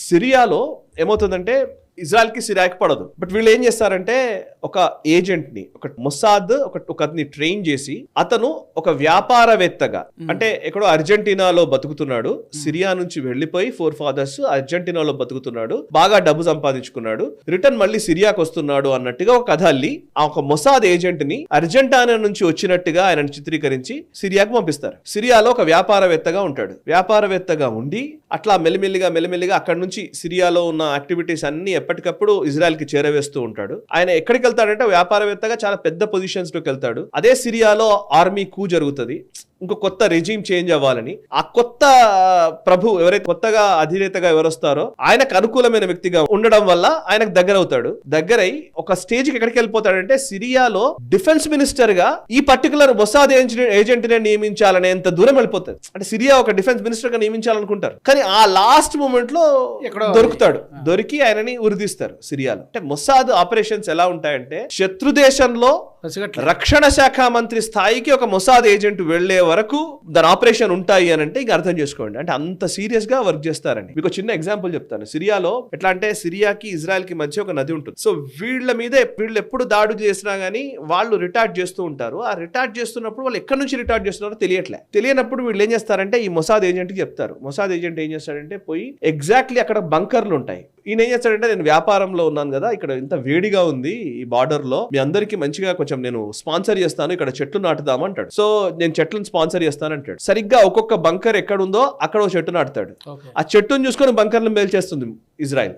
సిరియాలో ఏమవుతుందంటే ఇజ్రాయెల్కి సిరియాకి పడదు. బట్ వీళ్ళు ఏం చేస్తారంటే ఒక ఏజెంట్ ని, ఒక మొసాద్ ఒకరిని ట్రైన్ చేసి అతను ఒక వ్యాపారవేత్తగా, అంటే ఎక్కడో అర్జెంటీనాలో బతుకుతున్నాడు, సిరియా నుంచి వెళ్లిపోయి 4 fathers అర్జెంటీనాలో బతుకుతున్నాడు, బాగా డబ్బు సంపాదించుకున్నాడు, రిటర్న్ మళ్ళీ సిరియాకి వస్తున్నాడు అన్నట్టుగా ఒక కథ అల్లి ఆ ఒక మొసాద్ ఏజెంట్ ని అర్జెంటీనా నుంచి వచ్చినట్టుగా ఆయన చిత్రీకరించి సిరియాకు పంపిస్తారు. సిరియాలో ఒక వ్యాపారవేత్తగా ఉంటాడు. వ్యాపారవేత్తగా ఉండి అట్లా మెల్లిమెల్లిగా అక్కడ నుంచి సిరియాలో ఉన్న యాక్టివిటీస్ అన్ని ఎప్పటికప్పుడు ఇజ్రాయెల్ కి చేరవేస్తూ ఉంటాడు. ఆయన ఎక్కడికి వెళ్తాడంటే వ్యాపారవేత్తగా చాలా పెద్ద పొజిషన్స్ లోకి వెళ్తాడు. అదే సిరియాలో ఆర్మీ కూ జరుగుతుంది, ఇంకో కొత్త రెజీమ్ చేంజ్ అవ్వాలని. ఆ కొత్త ప్రభు ఎవరైతే కొత్తగా అధినేతగా ఎవరొస్తారో ఆయనకు అనుకూలమైన వ్యక్తిగా ఉండడం వల్ల ఆయనకు దగ్గర అవుతాడు. దగ్గరై ఒక స్టేజ్ కి ఎక్కడికి వెళ్ళిపోతాడంటే సిరియాలో డిఫెన్స్ మినిస్టర్ గా ఈ పర్టికులర్ మొసాద్ ఏజెంట్ నే నియమించాలనేంత దూరం వెళ్ళిపోతాడు. అంటే సిరియా ఒక డిఫెన్స్ మినిస్టర్ గా నియమించాలనుకుంటారు, కానీ ఆ లాస్ట్ మూమెంట్ లో దొరుకుతాడు. దొరికి ఆయనని ఉరిదీస్తారు సిరియాలో. అంటే మొసాద్ ఆపరేషన్స్ ఎలా ఉంటాయంటే శత్రు దేశంలో రక్షణ శాఖ మంత్రి స్థాయికి ఒక మొసాద్ ఏజెంట్ వెళ్లే వరకు దాని ఆపరేషన్ ఉంటాయి అని అంటే ఇంక అర్థం చేసుకోండి. అంటే అంత సీరియస్ గా వర్క్ చేస్తారండి. మీకు చిన్న ఎగ్జాంపుల్ చెప్తాను. సిరియాలో ఎట్లా అంటే సిరియాకి ఇజ్రాయెల్ కి మధ్య ఒక నది ఉంటుంది. సో వీళ్ళు ఎప్పుడు దాడులు చేసినా గానీ వాళ్ళు రిటార్డ్ చేస్తూ ఉంటారు. ఆ రిటార్డ్ చేస్తున్నప్పుడు వాళ్ళు ఎక్కడి నుంచి రిటార్డ్ చేస్తున్నారో తెలియనప్పుడు వీళ్ళు ఏం చేస్తారంటే ఈ మొసాద్ ఏజెంట్ కి చెప్తారు. మొసాద్ ఏజెంట్ ఏం చేస్తాడంటే పోయి ఎగ్జాక్ట్లీ అక్కడ బంకర్లు ఉంటాయి. ఈయన ఏం చేస్తాడంటే నేను వ్యాపారంలో ఉన్నాను కదా, ఇక్కడ ఇంత వేడిగా ఉంది ఈ బార్డర్ లో, మీ అందరికి మంచిగా కొంచెం నేను స్పాన్సర్ చేస్తాను, ఇక్కడ చెట్లు నాటుదాం అంటాడు. సో నేను చెట్లను స్పాన్సర్ చేస్తాను అంటాడు. సరిగ్గా ఒక్కొక్క బంకర్ ఎక్కడ ఉందో అక్కడ ఒక చెట్టు నాటుతాడు. ఆ చెట్టును చూసుకొని బంకర్లను మేల్చేస్తుంది ఇజ్రాయెల్.